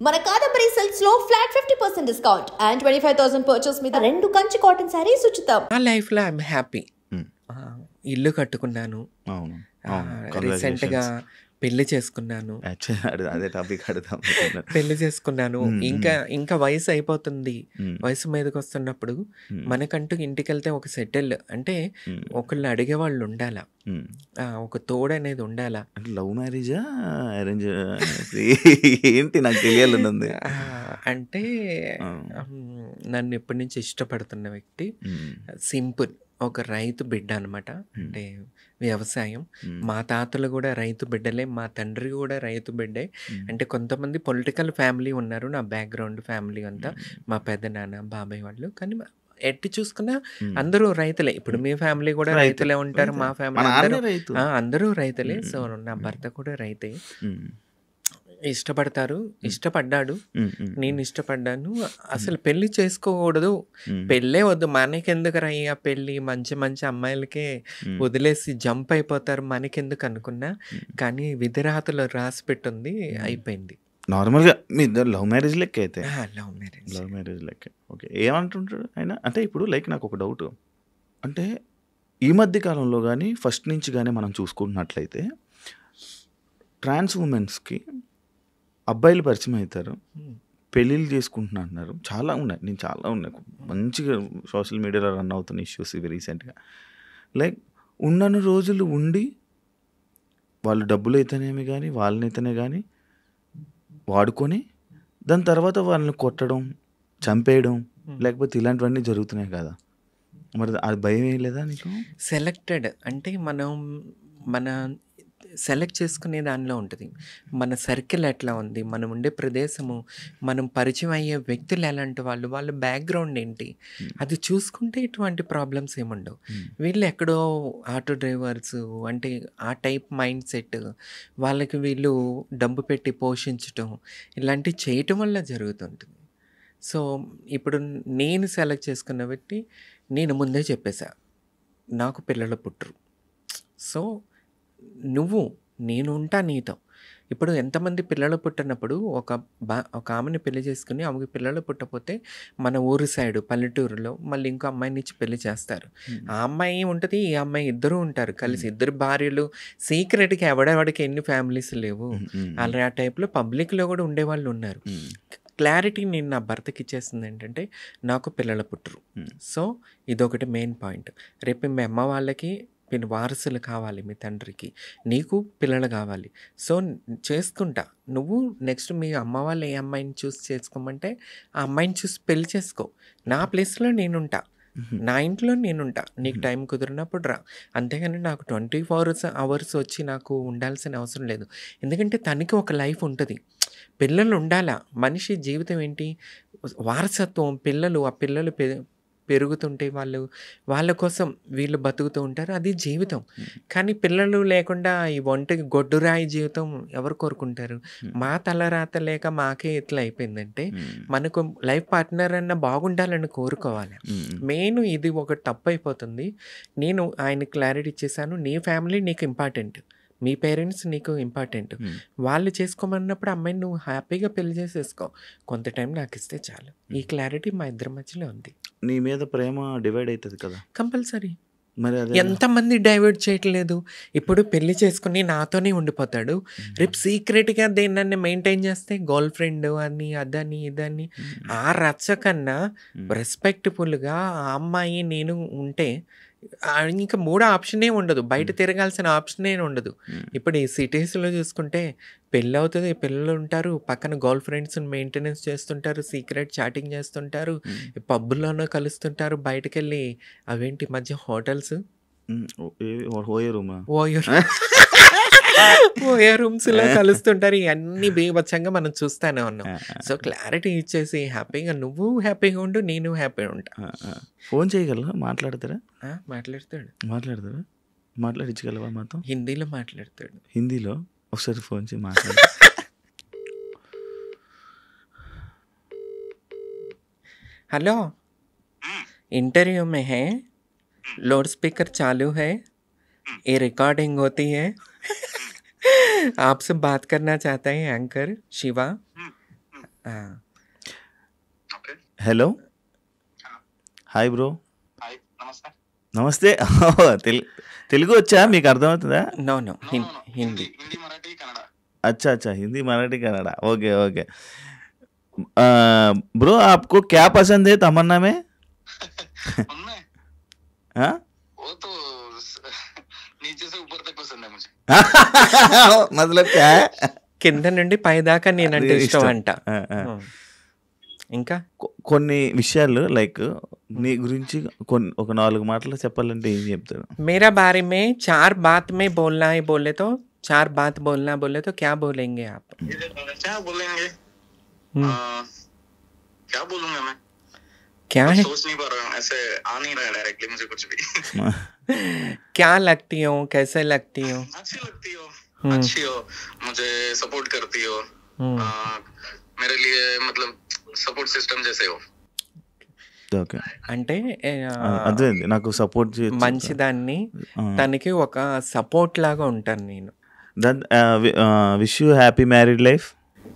మన కాదంబరి సిల్క్స్ లో flat 50% discount and 25,000 purchase మీద 2 కంచి కాటన్ సారీస్ ఉచితం. నా లైఫ్లో ఐఎమ్ హ్యాపీ. ఇల్లు కట్టుకున్నాను, అవును రీసెంట్గా పెళ్లి చేసుకున్నాను. అదే టాపిక్ అడుగుదాం. పెళ్లి చేసుకున్నాను, ఇంకా వయసు అయిపోతుంది. వయసు మీదకి వస్తున్నప్పుడు మనకంటూ ఇంటికి వెళ్తే ఒక సెటిల్ అంటే ఒకళ్ళు అడిగే వాళ్ళు ఉండాలా, ఒక తోడు అనేది ఉండాలా. లవ్ మ్యారేజా అరేంజ్ ఏంటి నాకు తెలియాలనుంది. అంటే నన్ను ఎప్పటి నుంచి ఇష్టపడుతున్న వ్యక్తి సింపుల్ ఒక రైతు బిడ్డ అనమాట. అంటే వ్యవసాయం, మా తాతలు కూడా రైతు బిడ్డలే, మా తండ్రి కూడా రైతు బిడ్డే. అంటే కొంతమంది పొలిటికల్ ఫ్యామిలీ ఉన్నారు, నా బ్యాక్గ్రౌండ్ ఫ్యామిలీ అంతా మా పెద్దనాన్న బాబాయ్ వాళ్ళు. కానీ ఎట్టి చూసుకున్నా అందరూ రైతులే. ఇప్పుడు మీ ఫ్యామిలీ కూడా రైతులే ఉంటారు, మా ఫ్యామిలీ అందరూ రైతులే. సో నా భర్త కూడా రైతే. ఇష్టపడ్డాడు, నేను ఇష్టపడ్డాను. అసలు పెళ్లి చేసుకోకూడదు, పెళ్ళే వద్దు, మనకెందుకు రయ్యా పెళ్ళి, మంచి మంచి అమ్మాయిలకే వదిలేసి జంప్ అయిపోతారు, మనకెందుకు అనుకున్నా. కానీ విధిరాతలో రాసి పెట్టుంది, అయిపోయింది. నార్మల్గా మీ ఇద్దరు లవ్ మ్యారేజ్ లెక్క అయితే లవ్ మ్యారేజ్ లెక్క. ఓకే, ఏమంటుంటాడు ఆయన అంటే ఇప్పుడు లైక్ నాకు ఒక డౌట్. అంటే ఈ మధ్య కాలంలో కానీ ఫస్ట్ నుంచి కానీ మనం చూసుకుంటున్నట్లయితే ట్రాన్స్ ఉమెన్స్కి అబ్బాయిలు పరిచయం అవుతారు, పెళ్ళిళ్ళు చేసుకుంటున్నా అంటున్నారు. చాలా ఉన్నాయి మంచిగా సోషల్ మీడియాలో రన్ అవుతున్న ఇష్యూస్ ఇవి రీసెంట్గా. లైక్ ఉన్నన్ని రోజులు ఉండి వాళ్ళు డబ్బులు అయితేనేమి కానీ వాళ్ళనైతేనే కానీ వాడుకొని దాని తర్వాత వాళ్ళని కొట్టడం, చంపేయడం, లేకపోతే ఇలాంటివన్నీ జరుగుతున్నాయి కదా. మరి అది భయం ఏం లేదా నీకు? సెలెక్టెడ్ అంటే మన సెలెక్ట్ చేసుకునే దానిలో ఉంటుంది. మన సర్కిల్ ఎట్లా ఉంది, మనం ఉండే ప్రదేశము, మనం పరిచయం అయ్యే వ్యక్తులు ఎలాంటి వాళ్ళు, వాళ్ళ బ్యాక్గ్రౌండ్ ఏంటి, అది చూసుకుంటే ఇటువంటి ప్రాబ్లమ్స్ ఏముండవు. వీళ్ళు ఎక్కడో ఆటో డ్రైవర్స్ అంటే ఆ టైప్ మైండ్ సెట్, వాళ్ళకి వీళ్ళు డబ్బు పెట్టి పోషించటం ఇలాంటివి చేయటం వల్ల జరుగుతుంటుంది. సో ఇప్పుడు నేను సెలెక్ట్ చేసుకున్న వ్యక్తి, నేను ముందే చెప్పేశా నాకు పిల్లలు పుట్టరు, సో నేను ఉంటా నీతో. ఇప్పుడు ఎంతమంది పిల్లలు పుట్టినప్పుడు ఒక ఆమెని పెళ్లి చేసుకుని ఆమెకి పిల్లలు పుట్టకపోతే మన ఊరు సైడు పల్లెటూరులో మళ్ళీ ఇంకో అమ్మాయిని ఇచ్చి పెళ్లి చేస్తారు. ఆ అమ్మాయి ఉంటుంది, ఈ అమ్మాయి ఇద్దరు ఉంటారు కలిసి, ఇద్దరు భార్యలు. సీక్రెట్గా ఎవడెవడికి ఎన్ని ఫ్యామిలీస్ లేవు, అలా ఆ టైప్లో పబ్లిక్లో కూడా ఉండేవాళ్ళు ఉన్నారు. క్లారిటీ నేను నా భర్తకి ఇచ్చేస్తుంది ఏంటంటే నాకు పిల్లలు పుట్టరు. సో ఇదొకటి మెయిన్ పాయింట్. రేపు మీ అమ్మ వాళ్ళకి మీరు వారసులు కావాలి, మీ తండ్రికి నీకు పిల్లలు కావాలి. సో చేసుకుంటా, నువ్వు నెక్స్ట్ మీ అమ్మ వాళ్ళు ఏ అమ్మాయిని చూసి చేసుకోమంటే ఆ అమ్మాయిని చూసి పెళ్లి చేసుకో, నా ప్లేస్లో నేనుంటా, నా ఇంట్లో నేనుంటా, నీకు టైం కుదిరినప్పుడు రా. అంతేగాని నాకు 24 hours వచ్చి నాకు ఉండాల్సిన అవసరం లేదు. ఎందుకంటే తనకి ఒక లైఫ్ ఉంటుంది, పిల్లలు ఉండాలా. మనిషి జీవితం ఏంటి, వారసత్వం. ఆ పిల్లలు పెరుగుతుంటే వాళ్ళ కోసం వీళ్ళు బతుకుతూ ఉంటారు, అది జీవితం. కానీ పిల్లలు లేకుండా ఈ ఒంటికి గొడ్డురాయి జీవితం ఎవరు కోరుకుంటారు? మా తలరాత లేక మాకే ఇట్లా అయిపోయిందంటే మనకు లైఫ్ పార్ట్నర్ అన్న బాగుండాలని కోరుకోవాలి. మెయిన్ ఇది ఒక తప్పు అయిపోతుంది. నేను ఆయన క్లారిటీ ఇచ్చేసాను, నీ ఫ్యామిలీ నీకు ఇంపార్టెంట్, మీ పేరెంట్స్ నీకు ఇంపార్టెంట్. వాళ్ళు చేసుకోమన్నప్పుడు అమ్మాయిని నువ్వు హ్యాపీగా పెళ్లి చేసేసుకో, కొంత టైం నాకు ఇస్తే చాలు. ఈ క్లారిటీ మా ఇద్దరి మధ్యలో ఉంది. నీ మీద ప్రేమ డివైడ్ అవుతుంది కదా కంపల్సరీ. మరి ఎంతమంది డైవర్ట్ చేయట్లేదు. ఇప్పుడు పెళ్లి చేసుకుని నాతోనే ఉండిపోతాడు, రేపు సీక్రెట్గా దేన్ని మెయింటైన్ చేస్తే గర్ల్ ఫ్రెండ్ అని అదని ఇదని. ఆ రచ్చ కన్నా రెస్పెక్ట్ఫుల్గా ఆ అమ్మాయి నేను ఉంటే ఇంకా మూడో ఆప్షనే ఉండదు, బయట తిరగాల్సిన ఆప్షనే ఉండదు. ఇప్పుడు ఈ సిటీస్లో చూసుకుంటే పెళ్ళి అవుతుంది, పిల్లలు ఉంటారు, పక్కన గర్ల్ ఫ్రెండ్స్ మెయింటెనెన్స్ చేస్తుంటారు, సీక్రెట్ చాటింగ్ చేస్తుంటారు, పబ్బుల్లోనూ కలుస్తుంటారు, బయటకు వెళ్ళి అవేంటి మధ్య హోటల్స్ ఓయో రూమ్స్ లో కలుస్తుంటారు. ఇవన్నీ బీభత్సంగా మనం చూస్తానే ఉన్నాం. సో క్లారిటీ ఇచ్చేసి హ్యాపీగా నువ్వు హ్యాపీగా ఉండు, నేను హ్యాపీగా ఉంటా. ఫోన్ చేయగలరా? మాట్లాడతారా? మాట్లాడించగలవా మాతో? హిందీలో మాట్లాడతాడు. హిందీలో ఒకసారి ఫోన్ చేసి మాట్లాడు. हेलो, इंटरव्यू में है, लाउड स्पीकर चालू है, ये रिकॉर्डिंग होती है. आपसे बात करना चाहता है एंकर शिवा. ఆ. Okay. Hello, hi bro. Hi, నమస్తే. నమస్తే. తెలుగు వచ్చా, మీకు అర్థమవుతుందా? No no, Hindi no, no. Hindi Hindi, Marathi, Kannada. अच्छा अच्छा, Hindi Marathi Kannada, okay okay. Bro आपको क्या पसंद है तमन्ना में? उनमें हाँ? वो तो नीचे से ऊपर तक पसंद है मुझे. मतलब क्या है? కింద నుండి పై దాకా నేనంటే ఇష్టం ఇష్టం. అంట. ఇంకా కొన్ని విషయాలు లైక్ నీ గురించి కొన్ని ఒక 4 మాటలు చెప్పాలంటే ఏం చెప్తారు? मेरा बारे में 4 बात में बोलना है बोले तो 4 बात बोलना बोले तो क्या बोलेंगे आप? क्या बोलेंगे? हम्म। क्या बोलूंगा मैं? क्या कुछ है? सोच नहीं पा रहा हूँ, ऐसे आ नहीं रहा है डायरेक्टली मुझे कुछ भी. क्या लगती हो, कैसे लगती हो? अच्छी लगती हो, हम्म। अच्छी हो, मुझे सपोर्ट करती हो, हम्म। मेरे लिए मतलब सपोर्ट सिस्टम जैसे हो. ఓకే, అంటే అదే నాకు సపోర్ట్ చేయొచ్చు. మంచిదాన్ని, తనకి ఒక సపోర్ట్ లాగా ఉంటాను నేను. Wish you happy married life.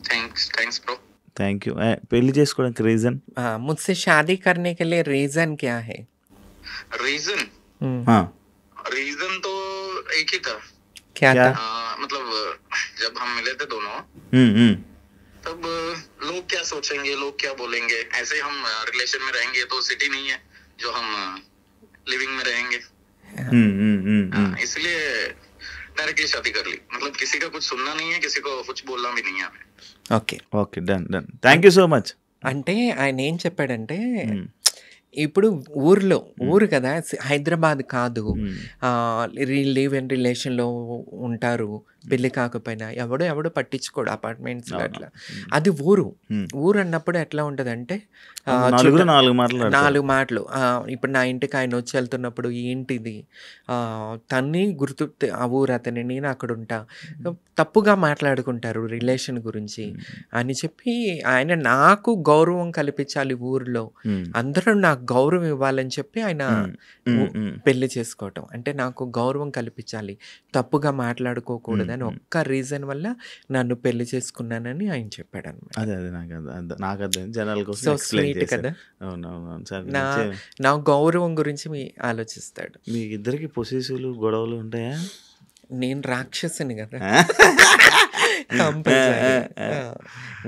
Thanks bro. Thank you. పెళ్లి చేసుకోవడానికి రీజన్? मुझसे शादी करने के लिए रीजन क्या है? रीजन हम्म। रीजन तो एक ही था. क्या क्या? था? मतलब जब हम मिले थे दोनों, तब लोग क्या सोचेंगे, लोग क्या बोलेंगे, ऐसे हम रिलेशन में रहेंगे तो सिटी नहीं है जो हम लिविंग में रहेंगे. इसलिए डायरेक्टली शादी कर ली. मतलब किसी का कुछ सुनना नहीं है, किसी को कुछ बोलना भी नहीं है हमें. Okay. Okay, done done. Thank you so much. అంటే ఆయన ఏం చెప్పాడంటే, ఇప్పుడు ఊరు కదా, హైదరాబాద్ కాదు, లివ్ ఇన్ రిలేషన్లో ఉంటారు, పెళ్ళి కాకపోయినా ఎవడు పట్టించుకోడు అపార్ట్మెంట్స్ అట్లా. అది ఊరు అన్నప్పుడు ఎట్లా ఉంటుందంటే నలుగురు 4 మాటలు 4 మాటలు. ఇప్పుడు నా ఇంటికి ఆయన వచ్చి వెళ్తున్నప్పుడు ఏంటిది, తన్ని గుర్తు, ఆ ఊరు అతని, నేను అక్కడ ఉంటా, తప్పుగా మాట్లాడుకుంటారు రిలేషన్ గురించి అని చెప్పి, ఆయన నాకు గౌరవం కల్పించాలి ఊరిలో, అందరూ నాకు గౌరవం ఇవ్వాలని చెప్పి ఆయన పెళ్లి చేసుకోవటం. అంటే నాకు గౌరవం కల్పించాలి, తప్పుగా మాట్లాడుకోకూడదని ఒక్క రీజన్ వల్ల నన్ను పెళ్లి చేసుకున్నానని ఆయన చెప్పాడు అనమాట. అదే అదే నాకు అర్థం, జనాల కోసం సో ఎక్స్ప్లెయిన్ స్వీట్ చేశారు. కదా. అవునవును సార్. నా గౌరవం గురించి ఆలోచిస్తాడు. మీ ఇద్దరికి పొసెసివ్లు గొడవలు ఉంటాయా? నేను రాక్షసుని కదా, కంపల్సరీ.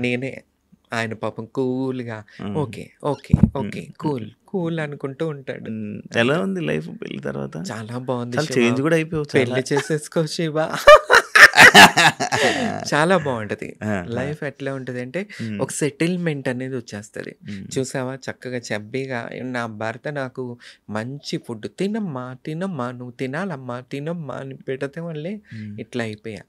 నేనే, ఆయన పాపం కూల్గా ఓకే ఓకే ఓకే కూల్ అనుకుంటూ ఉంటాడు. ఎలా ఉంది లైఫ్ పెళ్లి తర్వాత? చాలా బాగుంది. చేంజ్ కూడా అయిపోవచ్చు, పెళ్లి చేసేసుకో శివ. చాలా బాగుంటది లైఫ్. ఎట్లా ఉంటది అంటే ఒక సెటిల్మెంట్ అనేది వచ్చేస్తుంది. చూసావా, చక్కగా చబ్బీగా నా భర్త నాకు మంచి ఫుడ్, తినమ్మా నువ్వు తినాలమ్మా తినమ్మా అని పెడితే వల్లే ఇట్లా అయిపోయా.